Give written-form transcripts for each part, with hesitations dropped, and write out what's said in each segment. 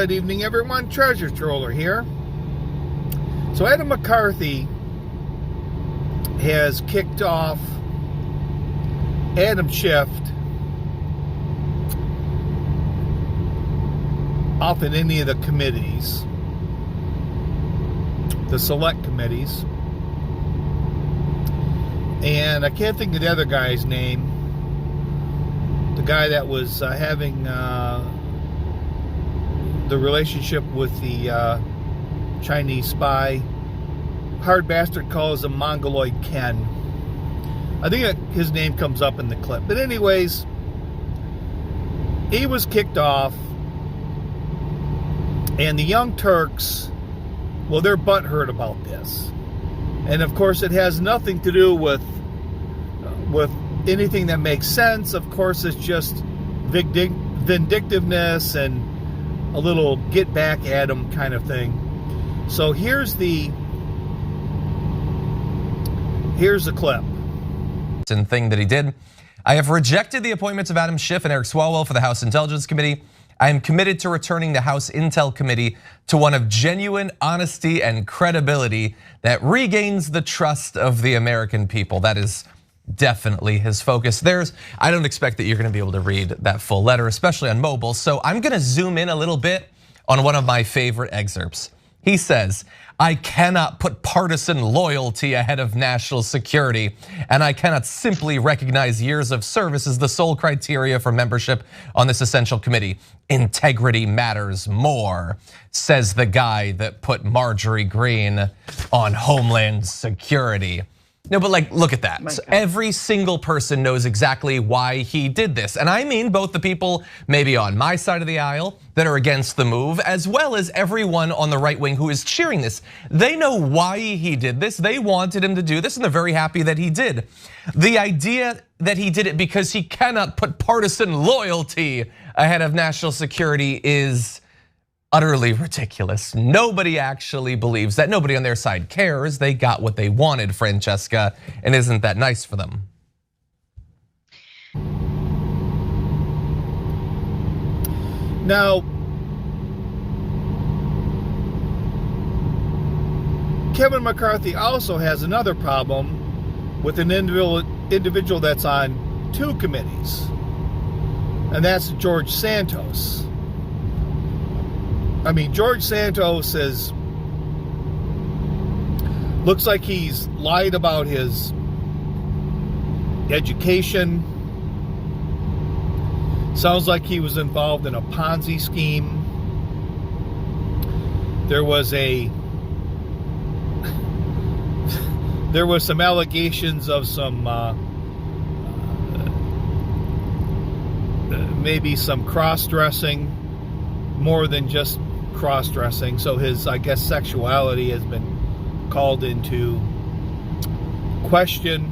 Good evening, everyone. Treasure Troller here. So Adam McCarthy has kicked off Adam Schiff off in any of the committees, the select committees. And I can't think of the other guy's name. The guy that was having the relationship with the Chinese spy. Hard Bastard calls him Mongoloid Ken. I think his name comes up in the clip. But anyways, he was kicked off. And the Young Turks, well, they're butthurt about this. And of course, it has nothing to do with anything that makes sense. Of course, it's just vindictiveness and a little get back at him kind of thing. So here's the clip. Thing that he did. I have rejected the appointments of Adam Schiff and Eric Swalwell for the House Intelligence Committee. I am committed to returning the House Intel Committee to one of genuine honesty and credibility that regains the trust of the American people. That is definitely his focus. I don't expect that you're gonna be able to read that full letter, especially on mobile. So I'm gonna zoom in a little bit on one of my favorite excerpts. He says, I cannot put partisan loyalty ahead of national security, and I cannot simply recognize years of service as the sole criteria for membership on this essential committee. Integrity matters more, says the guy that put Marjorie Greene on Homeland Security. No, but like, look at that. So every single person knows exactly why he did this. And I mean both the people maybe on my side of the aisle that are against the move, as well as everyone on the right wing who is cheering this. They know why he did this. They wanted him to do this, and they're very happy that he did. The idea that he did it because he cannot put partisan loyalty ahead of national security is utterly ridiculous. Nobody actually believes that. Nobody on their side cares. They got what they wanted, Francesca, and isn't that nice for them? Now, Kevin McCarthy also has another problem with an individual that's on two committees, and that's George Santos. I mean, George Santos looks like he's lied about his education. Sounds like he was involved in a Ponzi scheme. There was some allegations of some maybe some cross-dressing, more than just cross-dressing. So his, I guess, sexuality has been called into question.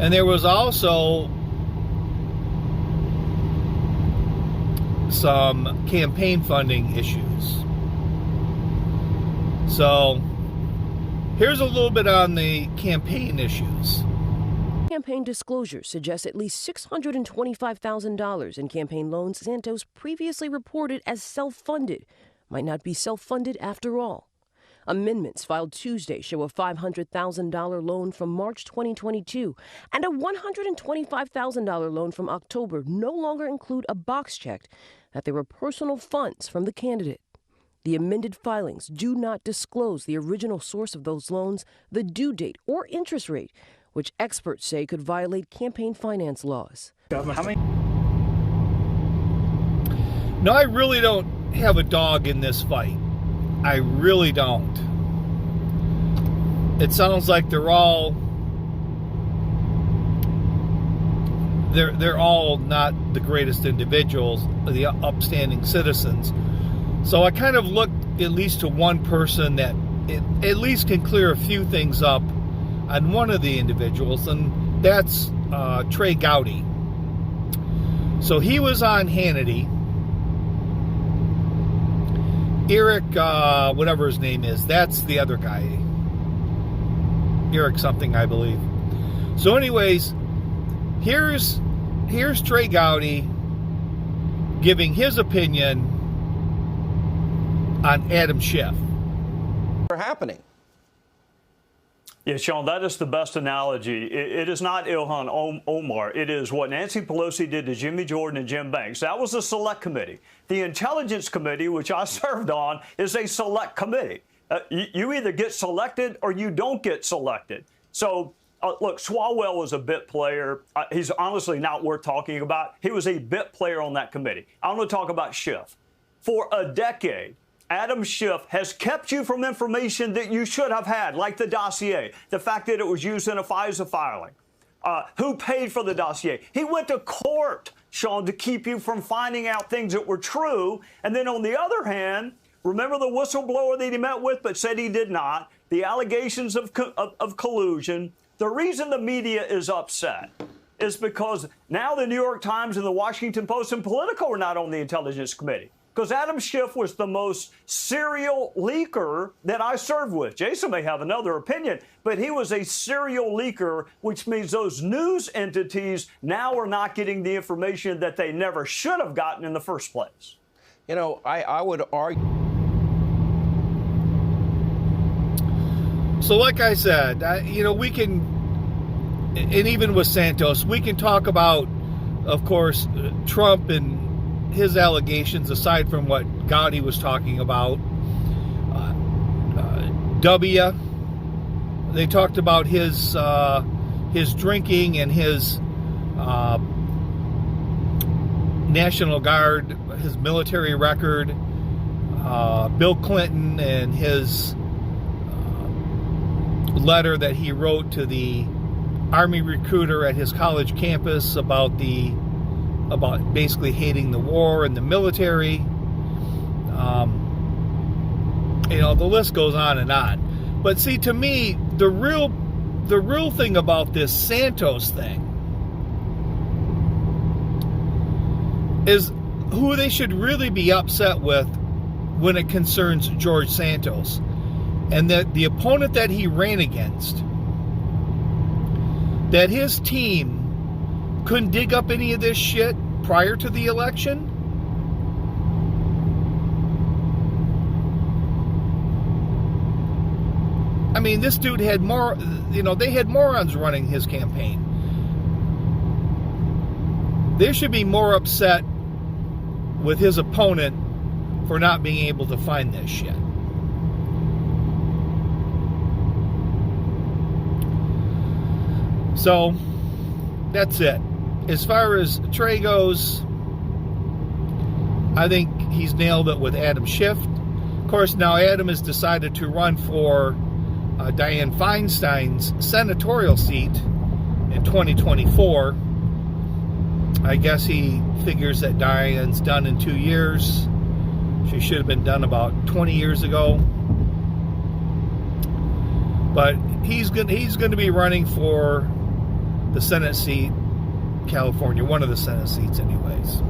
And there was also some campaign funding issues. So here's a little bit on the campaign issues. Campaign disclosures suggest at least $625,000 in campaign loans Santos previously reported as self-funded might not be self-funded after all. Amendments filed Tuesday show a $500,000 loan from March 2022 and a $125,000 loan from October no longer include a box check that they were personal funds from the candidate. The amended filings do not disclose the original source of those loans, the due date, or interest rate, which experts say could violate campaign finance laws. No, I really don't have a dog in this fight. I really don't. It sounds like they're all not the greatest individuals, the upstanding citizens. So I kind of looked at least to one person that at least can clear a few things up on one of the individuals, and that's Trey Gowdy. So he was on Hannity. Eric, whatever his name is, that's the other guy. Eric something, I believe. So anyways, here's Trey Gowdy giving his opinion on Adam Schiff. Happening. Yeah, Sean, that is the best analogy. It is not Ilhan Omar. It is what Nancy Pelosi did to Jimmy Jordan and Jim Banks. That was a select committee. The Intelligence Committee, which I served on, is a select committee. You either get selected or you don't get selected. So, look, Swalwell was a bit player. He's honestly not worth talking about. He was a bit player on that committee. I want to talk about Schiff. For a decade, Adam Schiff has kept you from information that you should have had, like the dossier, the fact that it was used in a FISA filing, who paid for the dossier. He went to court, Sean, to keep you from finding out things that were true. And then on the other hand, remember the whistleblower that he met with but said he did not, the allegations of collusion. The reason the media is upset is because now the New York Times and the Washington Post and Politico are not on the Intelligence Committee. Because Adam Schiff was the most serial leaker that I served with. Jason may have another opinion, but he was a serial leaker, which means those news entities now are not getting the information that they never should have gotten in the first place. You know, I would argue. So like I said, we can, and even with Santos, we can talk about, of course, Trump and his allegations, aside from what Gotti was talking about. They talked about his drinking and his National Guard, his military record, Bill Clinton and his letter that he wrote to the Army recruiter at his college campus about basically hating the war and the military. The list goes on and on. But see, to me, the real thing about this Santos thing is who they should really be upset with when it concerns George Santos. And that the opponent that he ran against, that his team couldn't dig up any of this shit prior to the election. I mean, this dude had they had morons running his campaign. They should be more upset with his opponent for not being able to find this shit. So, that's it. As far as Trey goes, I think he's nailed it with Adam Schiff. Of course, now Adam has decided to run for Dianne Feinstein's senatorial seat in 2024. I guess he figures that Dianne's done in 2 years. She should have been done about 20 years ago. But he's going to be running for the Senate seat, California, one of the Senate seats anyways.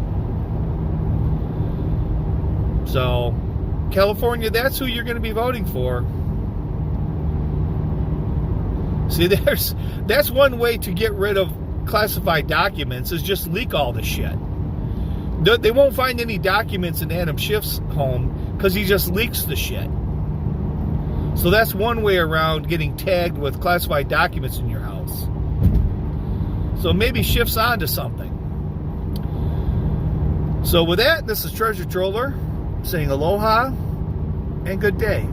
So, California, that's who you're going to be voting for. See, that's one way to get rid of classified documents, is just leak all the shit. They won't find any documents in Adam Schiff's home because he just leaks the shit. So that's one way around getting tagged with classified documents in your house. So maybe Schiff's onto something. So with that, this is Treasure Troller saying aloha and good day.